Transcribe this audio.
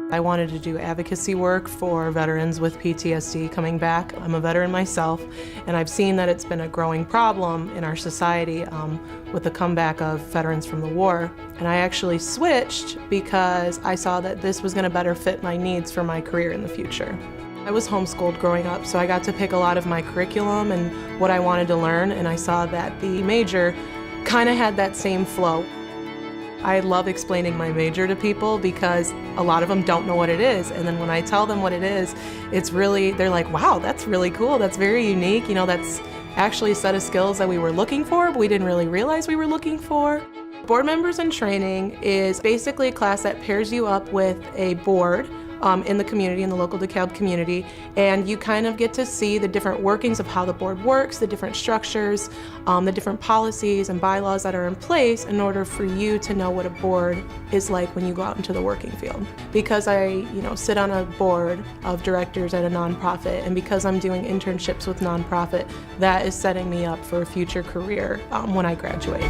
I wanted to do advocacy work for veterans with PTSD coming back. I'm a veteran myself, and I've seen that it's been a growing problem in our society with the comeback of veterans from the war. And I actually switched because I saw that this was going to better fit my needs for my career in the future. I was homeschooled growing up, so I got to pick a lot of my curriculum and what I wanted to learn, and I saw that the major kind of had that same flow. I love explaining my major to people because a lot of them don't know what it is, and then when I tell them what it is, it's really, they're like, wow, that's really cool, that's very unique, you know, that's actually a set of skills that we were looking for, but we didn't really realize we were looking for. Board Members in Training is basically a class that pairs you up with a board in the community, in the local DeKalb community, and you kind of get to see the different workings of how the board works, the different structures, the different policies and bylaws that are in place in order for you to know what a board is like when you go out into the working field. Because I, sit on a board of directors at a nonprofit, and because I'm doing internships with nonprofit, that is setting me up for a future career when I graduate.